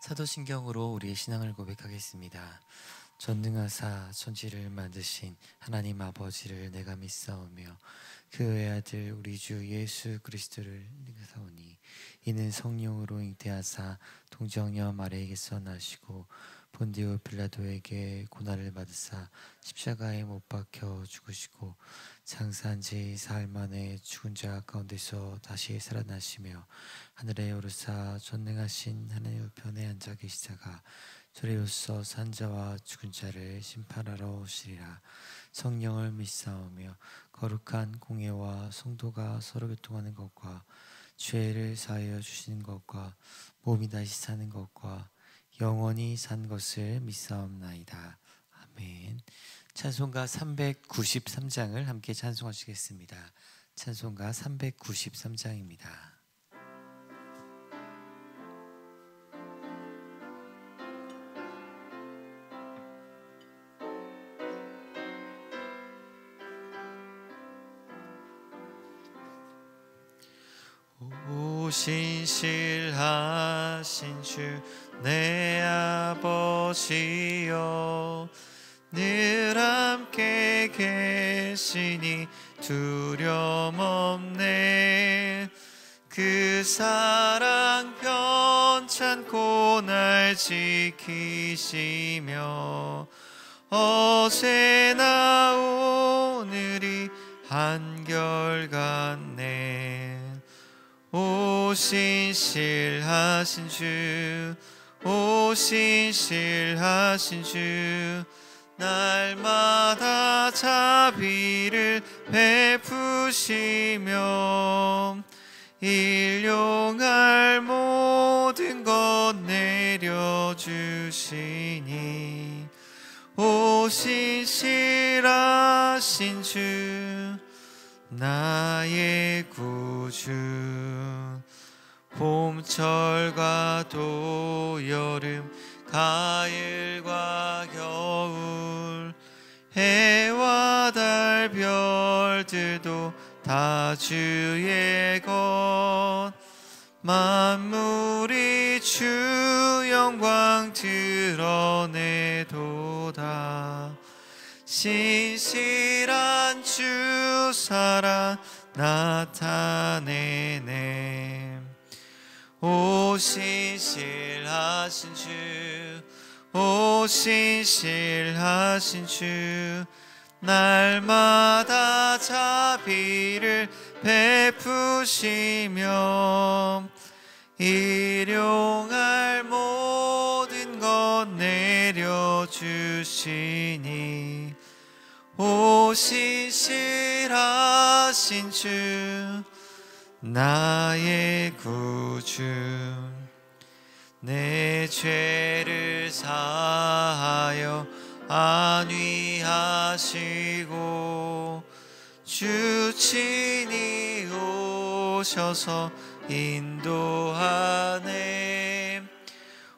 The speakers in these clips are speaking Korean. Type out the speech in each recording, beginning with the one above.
사도신경으로 우리의 신앙을 고백하겠습니다. 전능하사 천지를 만드신 하나님 아버지를 내가 믿사오며 그 외아들 우리 주 예수 그리스도를 믿사오니 이는 성령으로 잉태하사 동정녀 마리아에게서 나시고 본디오 빌라도에게 고난을 받으사 십자가에 못 박혀 죽으시고 장사한 지 사흘 만에 죽은 자 가운데서 다시 살아나시며 하늘에 오르사 전능하신 하나님 우편에 앉아 계시다가 저리로서 산 자와 죽은 자를 심판하러 오시리라. 성령을 믿사오며 거룩한 공예와 성도가 서로 교통하는 것과 죄를 사하여 주시는 것과 몸이 다시 사는 것과 영원히 산 것을 믿사옵나이다. 아멘. 찬송가 393장을 함께 찬송하시겠습니다. 찬송가 393장입니다. 신실하신 주 내 아버지여, 늘 함께 계시니 두려움 없네. 그 사랑 편찮고 날 지키시며 어제나 오늘이 한결같네. 오 신실하신 주, 오 신실하신 주, 날마다 자비를 베푸시며 일용할 모든 것 내려주시니 오 신실하신 주, 나의 구주. 봄철과 또 여름, 가을과 겨울, 해와 달 별들도 다 주의 것. 만물이 주 영광 드러내도다. 신실한 주 사랑 나타내네. 오 신실하신 주, 오 신실하신 주, 날마다 자비를 베푸시며 일용할 모든 것 내려주시니 오 신실하신 주, 나의 구주. 내 죄를 사하여 안위하시고 주 친히 오셔서 인도하네.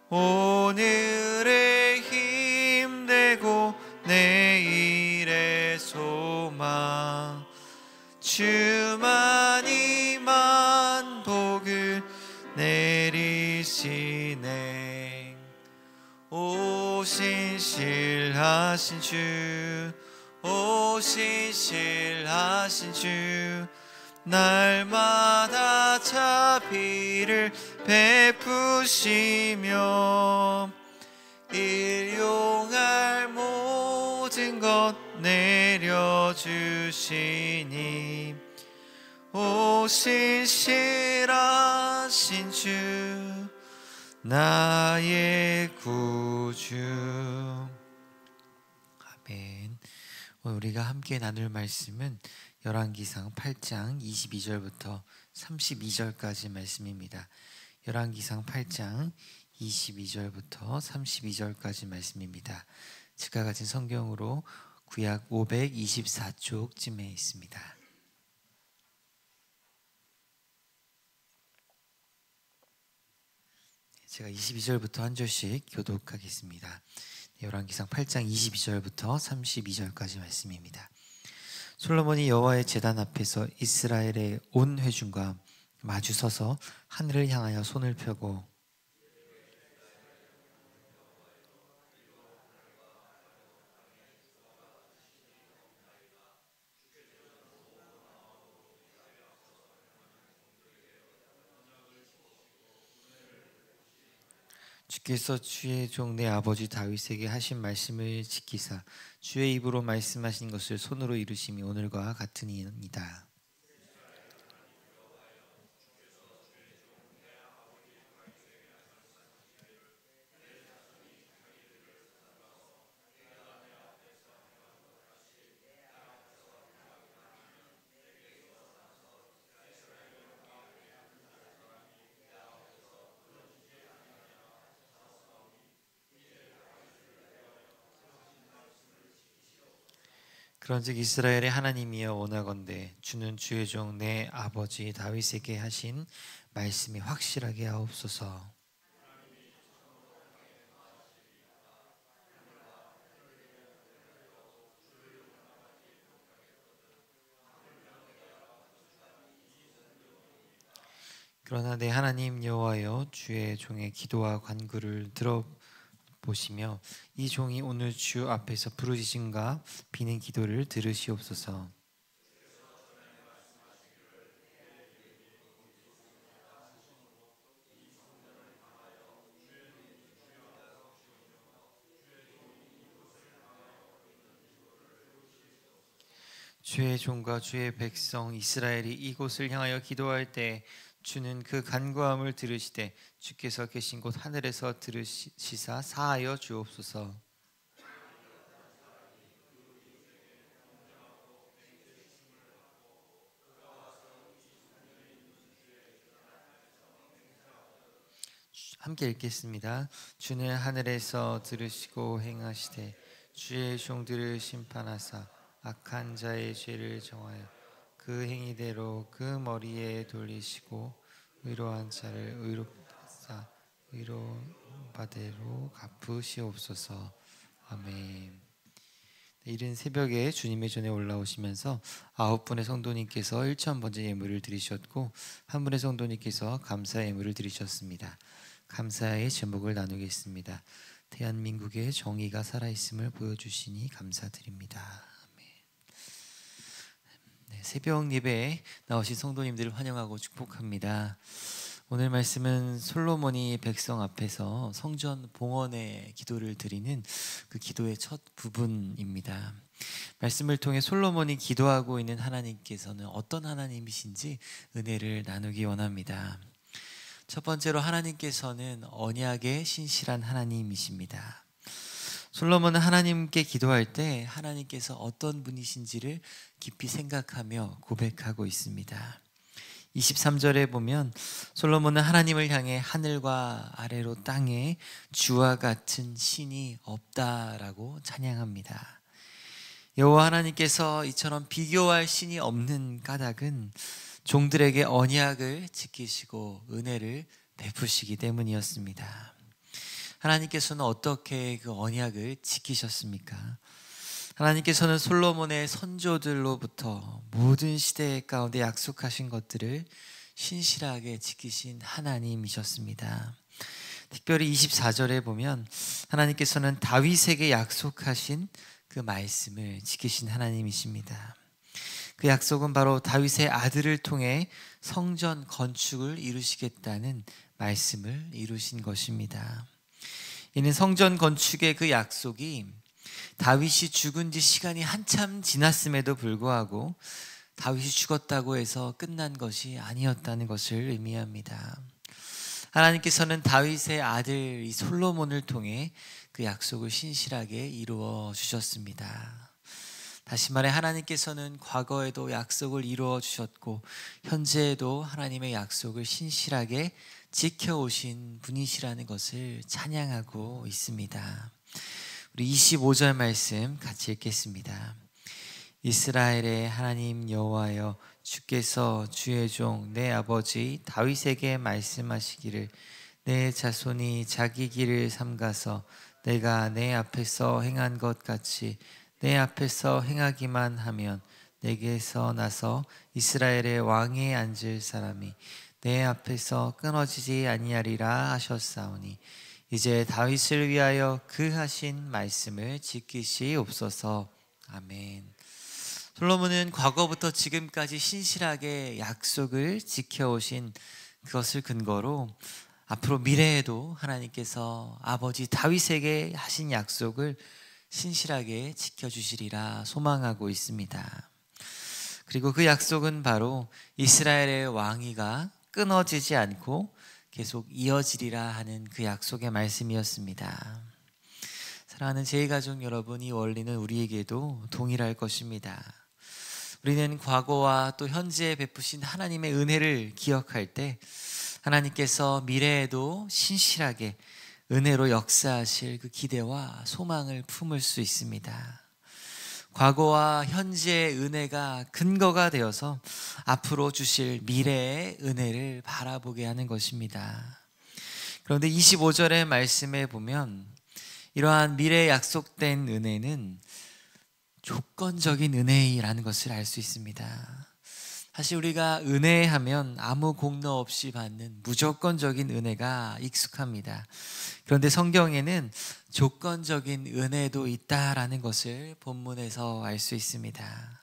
오늘의 힘되고 내일의 소망, 주만이만 복을 내리시네. 오 신실하신 주, 오 신실하신 주, 날마다 자비를 베푸시며 일용할 모든 것 내려주시니 오 신실하신 주, 나의 구주. 아멘. 오늘 우리가 함께 나눌 말씀은 열왕기상 8장 22절부터 32절까지 말씀입니다. 열왕기상 8장 22절부터 32절까지 말씀입니다. 제가 가진 성경으로 구약 524쪽쯤에 있습니다. 제가 22절부터 한 절씩 교독하겠습니다. 열왕기상 8장 22절부터 32절까지 말씀입니다. 솔로몬이 여호와의 제단 앞에서 이스라엘의 온 회중과 마주 서서 하늘을 향하여 손을 펴고 주께서 주의 종 내 아버지 다윗에게 하신 말씀을 지키사 주의 입으로 말씀하신 것을 손으로 이루심이 오늘과 같으니이다. 그런즉 이스라엘의 하나님이여 원하건대 주는 주의 종 내 아버지 다윗에게 하신 말씀이 확실하게 하옵소서. 그러나 내 하나님 여호와여 주의 종의 기도와 간구를 들어보시며 이 종이 오늘 주 앞에서 부르짖음과 비는 기도를 들으시옵소서. 주의 종과 주의 백성 이스라엘이 이곳을 향하여 기도할 때 주는 그 간구함을 들으시되 주께서 계신 곳 하늘에서 들으시사 사하여 주옵소서. 함께 읽겠습니다. 주는 하늘에서 들으시고 행하시되 주의 종들을 심판하사 악한 자의 죄를 정하여 그 행위대로 그 머리에 돌리시고 의로한 자를 의롭사 의로운 바대로 갚으시옵소서. 아멘. 이른 새벽에 주님의 전에 올라오시면서 9분의 성도님께서 1000번째 예물을 드리셨고 한 분의 성도님께서 감사 예물을 드리셨습니다. 감사의 제목을 나누겠습니다. 대한민국의 정의가 살아있음을 보여주시니 감사드립니다. 새벽 예배에 나오신 성도님들을 환영하고 축복합니다. 오늘 말씀은 솔로몬이 백성 앞에서 성전 봉헌의 기도를 드리는 그 기도의 첫 부분입니다. 말씀을 통해 솔로몬이 기도하고 있는 하나님께서는 어떤 하나님이신지 은혜를 나누기 원합니다. 첫 번째로 하나님께서는 언약의 신실한 하나님이십니다. 솔로몬은 하나님께 기도할 때 하나님께서 어떤 분이신지를 깊이 생각하며 고백하고 있습니다. 23절에 보면 솔로몬은 하나님을 향해 하늘과 아래로 땅에 주와 같은 신이 없다라고 찬양합니다. 여호와 하나님께서 이처럼 비교할 신이 없는 까닭은 종들에게 언약을 지키시고 은혜를 베푸시기 때문이었습니다. 하나님께서는 어떻게 그 언약을 지키셨습니까? 하나님께서는 솔로몬의 선조들로부터 모든 시대 가운데 약속하신 것들을 신실하게 지키신 하나님이셨습니다. 특별히 24절에 보면 하나님께서는 다윗에게 약속하신 그 말씀을 지키신 하나님이십니다. 그 약속은 바로 다윗의 아들을 통해 성전 건축을 이루시겠다는 말씀을 이루신 것입니다. 이는 성전 건축의 그 약속이 다윗이 죽은 지 시간이 한참 지났음에도 불구하고 다윗이 죽었다고 해서 끝난 것이 아니었다는 것을 의미합니다. 하나님께서는 다윗의 아들 이 솔로몬을 통해 그 약속을 신실하게 이루어 주셨습니다. 다시 말해 하나님께서는 과거에도 약속을 이루어 주셨고 현재에도 하나님의 약속을 신실하게 지켜오신 분이시라는 것을 찬양하고 있습니다. 우리 25절 말씀 같이 읽겠습니다. 이스라엘의 하나님 여호와여 주께서 주의 종 내 아버지 다윗에게 말씀하시기를 내 자손이 자기 길을 삼가서 내가 내 앞에서 행한 것 같이 내 앞에서 행하기만 하면 내게서 나서 이스라엘의 왕에 앉을 사람이 내 앞에서 끊어지지 아니하리라 하셨사오니 이제 다윗을 위하여 그 하신 말씀을 지키시옵소서. 아멘. 솔로몬은 과거부터 지금까지 신실하게 약속을 지켜오신 그것을 근거로 앞으로 미래에도 하나님께서 아버지 다윗에게 하신 약속을 신실하게 지켜주시리라 소망하고 있습니다. 그리고 그 약속은 바로 이스라엘의 왕위가 끊어지지 않고 계속 이어지리라 하는 그 약속의 말씀이었습니다. 사랑하는 제2가족 여러분, 이 원리는 우리에게도 동일할 것입니다. 우리는 과거와 또 현재에 베푸신 하나님의 은혜를 기억할 때 하나님께서 미래에도 신실하게 은혜로 역사하실 그 기대와 소망을 품을 수 있습니다. 과거와 현재의 은혜가 근거가 되어서 앞으로 주실 미래의 은혜를 바라보게 하는 것입니다. 그런데 25절의 말씀에 보면 이러한 미래에 약속된 은혜는 조건적인 은혜라는 것을 알 수 있습니다. 사실 우리가 은혜하면 아무 공로 없이 받는 무조건적인 은혜가 익숙합니다. 그런데 성경에는 조건적인 은혜도 있다라는 것을 본문에서 알 수 있습니다.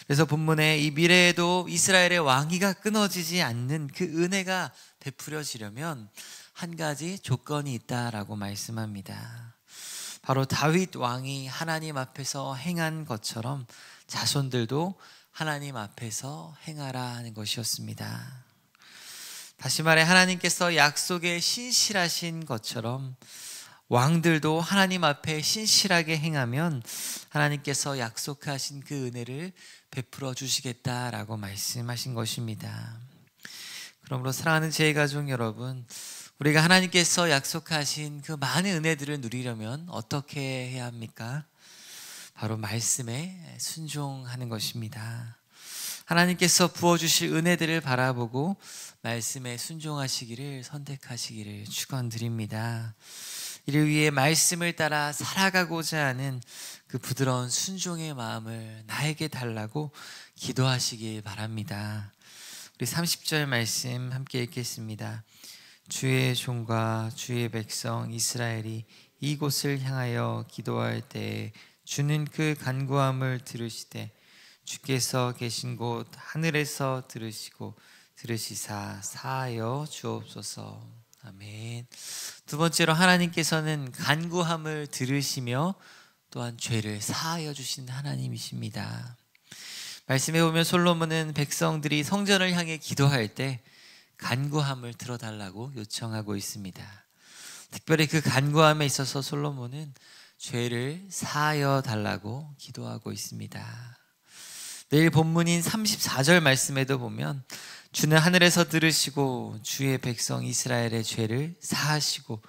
그래서 본문에 이 미래에도 이스라엘의 왕위가 끊어지지 않는 그 은혜가 베풀어지려면 한 가지 조건이 있다라고 말씀합니다. 바로 다윗 왕이 하나님 앞에서 행한 것처럼 자손들도 하나님 앞에서 행하라 하는 것이었습니다. 다시 말해 하나님께서 약속에 신실하신 것처럼 왕들도 하나님 앞에 신실하게 행하면 하나님께서 약속하신 그 은혜를 베풀어 주시겠다라고 말씀하신 것입니다. 그러므로 사랑하는 제2가족 여러분, 우리가 하나님께서 약속하신 그 많은 은혜들을 누리려면 어떻게 해야 합니까? 바로 말씀에 순종하는 것입니다. 하나님께서 부어주실 은혜들을 바라보고 말씀에 순종하시기를 선택하시기를 축원드립니다. 이를 위해 말씀을 따라 살아가고자 하는 그 부드러운 순종의 마음을 나에게 달라고 기도하시길 바랍니다. 우리 30절 말씀 함께 읽겠습니다. 주의 종과 주의 백성 이스라엘이 이곳을 향하여 기도할 때 주는 그 간구함을 들으시되 주께서 계신 곳 하늘에서 들으시고 들으시사 사하여 주옵소서. 아멘. 두 번째로 하나님께서는 간구함을 들으시며 또한 죄를 사하여 주신 하나님이십니다. 말씀해 보면 솔로몬은 백성들이 성전을 향해 기도할 때 간구함을 들어달라고 요청하고 있습니다. 특별히 그 간구함에 있어서 솔로몬은 죄를 사하여 달라고 기도하고 있습니다. 내일 본문인 34절 말씀에도 보면 주는 하늘에서 들으시고 주의 백성 이스라엘의 죄를 사하시고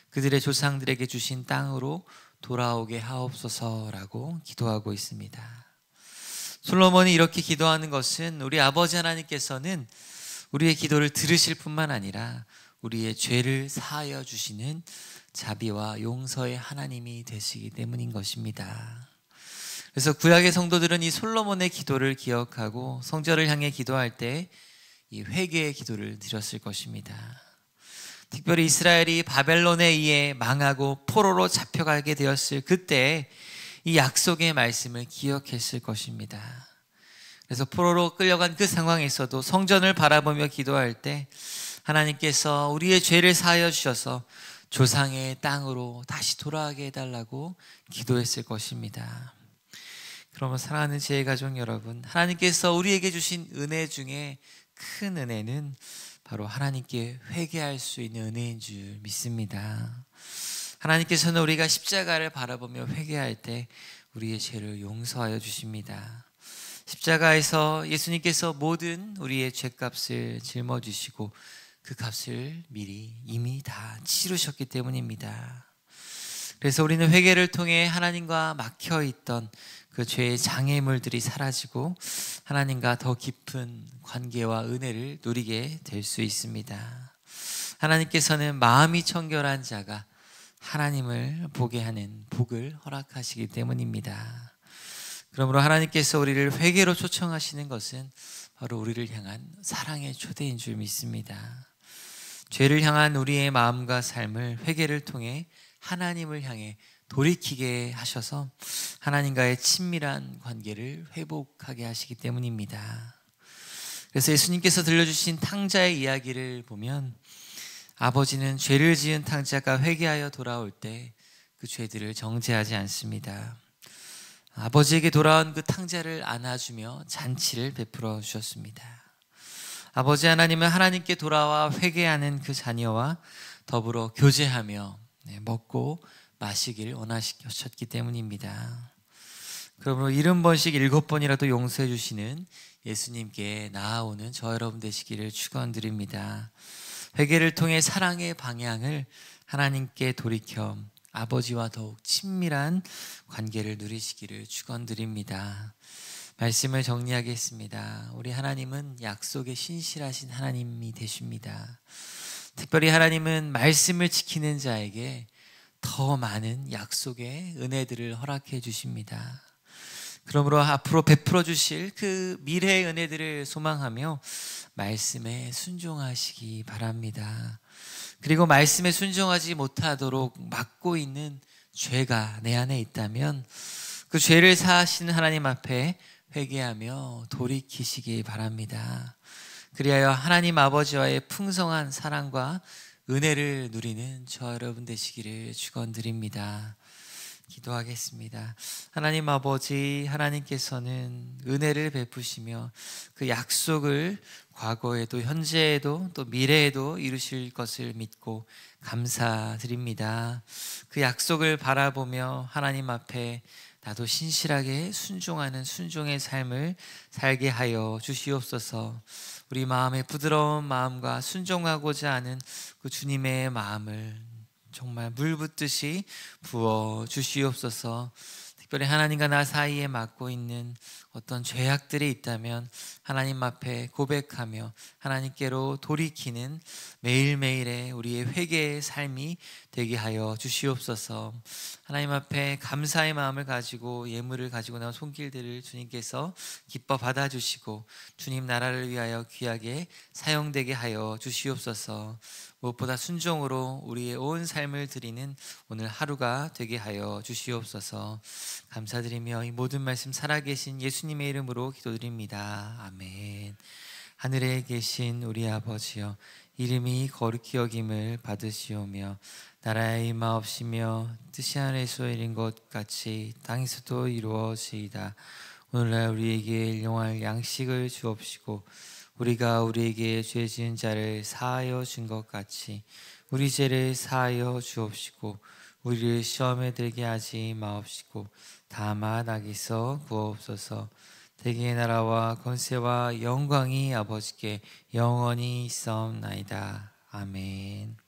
그들의 조상들에게 주신 땅으로 돌아오게 하옵소서라고 기도하고 있습니다. 솔로몬이 이렇게 기도하는 것은 우리 아버지 하나님께서는 우리의 기도를 들으실 뿐만 아니라 우리의 죄를 사하여 주시는 자비와 용서의 하나님이 되시기 때문인 것입니다. 그래서 구약의 성도들은 이 솔로몬의 기도를 기억하고 성전을 향해 기도할 때 이 회개의 기도를 드렸을 것입니다. 특별히 이스라엘이 바벨론에 의해 망하고 포로로 잡혀가게 되었을 그때 이 약속의 말씀을 기억했을 것입니다. 그래서 포로로 끌려간 그 상황에서도 성전을 바라보며 기도할 때 하나님께서 우리의 죄를 사하여 주셔서 조상의 땅으로 다시 돌아가게 해달라고 기도했을 것입니다. 그러면 사랑하는 제2가족 여러분, 하나님께서 우리에게 주신 은혜 중에 큰 은혜는 바로 하나님께 회개할 수 있는 은혜인 줄 믿습니다. 하나님께서는 우리가 십자가를 바라보며 회개할 때 우리의 죄를 용서하여 주십니다. 십자가에서 예수님께서 모든 우리의 죄값을 짊어지시고 그 값을 미리 이미 다 치르셨기 때문입니다. 그래서 우리는 회개를 통해 하나님과 막혀있던 그 죄의 장애물들이 사라지고 하나님과 더 깊은 관계와 은혜를 누리게 될 수 있습니다. 하나님께서는 마음이 청결한 자가 하나님을 보게 하는 복을 허락하시기 때문입니다. 그러므로 하나님께서 우리를 회개로 초청하시는 것은 바로 우리를 향한 사랑의 초대인 줄 믿습니다. 죄를 향한 우리의 마음과 삶을 회개를 통해 하나님을 향해 돌이키게 하셔서 하나님과의 친밀한 관계를 회복하게 하시기 때문입니다. 그래서 예수님께서 들려주신 탕자의 이야기를 보면 아버지는 죄를 지은 탕자가 회개하여 돌아올 때 그 죄들을 정죄하지 않습니다. 아버지에게 돌아온 그 탕자를 안아주며 잔치를 베풀어 주셨습니다. 아버지 하나님은 하나님께 돌아와 회개하는 그 자녀와 더불어 교제하며 먹고 마시길 원하셨기 때문입니다. 그러므로 70번씩 7번이라도 용서해 주시는 예수님께 나아오는 저 여러분 되시기를 축원드립니다. 회개를 통해 사랑의 방향을 하나님께 돌이켜 아버지와 더욱 친밀한 관계를 누리시기를 축원드립니다. 말씀을 정리하겠습니다. 우리 하나님은 약속에 신실하신 하나님이 되십니다. 특별히 하나님은 말씀을 지키는 자에게 더 많은 약속의 은혜들을 허락해 주십니다. 그러므로 앞으로 베풀어 주실 그 미래의 은혜들을 소망하며 말씀에 순종하시기 바랍니다. 그리고 말씀에 순종하지 못하도록 막고 있는 죄가 내 안에 있다면 그 죄를 사하시는 하나님 앞에 회개하며 돌이키시기 바랍니다. 그리하여 하나님 아버지와의 풍성한 사랑과 은혜를 누리는 저 여러분 되시기를 축원드립니다. 기도하겠습니다. 하나님 아버지, 하나님께서는 은혜를 베푸시며 그 약속을 과거에도 현재에도 또 미래에도 이루실 것을 믿고 감사드립니다. 그 약속을 바라보며 하나님 앞에 나도 신실하게 순종하는 순종의 삶을 살게 하여 주시옵소서. 우리 마음의 부드러운 마음과 순종하고자 하는 그 주님의 마음을 정말 물 붓듯이 부어 주시옵소서. 특별히 하나님과 나 사이에 맡고 있는 어떤 죄악들이 있다면 하나님 앞에 고백하며 하나님께로 돌이키는 매일매일의 우리의 회개의 삶이 되게 하여 주시옵소서. 하나님 앞에 감사의 마음을 가지고 예물을 가지고 나온 손길들을 주님께서 기뻐 받아주시고 주님 나라를 위하여 귀하게 사용되게 하여 주시옵소서. 무엇보다 순종으로 우리의 온 삶을 드리는 오늘 하루가 되게 하여 주시옵소서. 감사드리며 이 모든 말씀 살아계신 예수님의 이름으로 기도드립니다. 아멘. 하늘에 계신 우리 아버지여, 이름이 거룩히 여김을 받으시오며 나라의 임하옵시며 뜻이 하늘에서 이룬 것 같이 땅에서도 이루어지이다. 오늘날 우리에게 일용할 양식을 주옵시고 우리가 우리에게 죄 지은 자를 사하여 준 것 같이 우리 죄를 사하여 주옵시고 우리를 시험에 들게 하지 마옵시고 다만 악에서 구하옵소서. 대개의 나라와 권세와 영광이 아버지께 영원히 있사옵나이다. 아멘.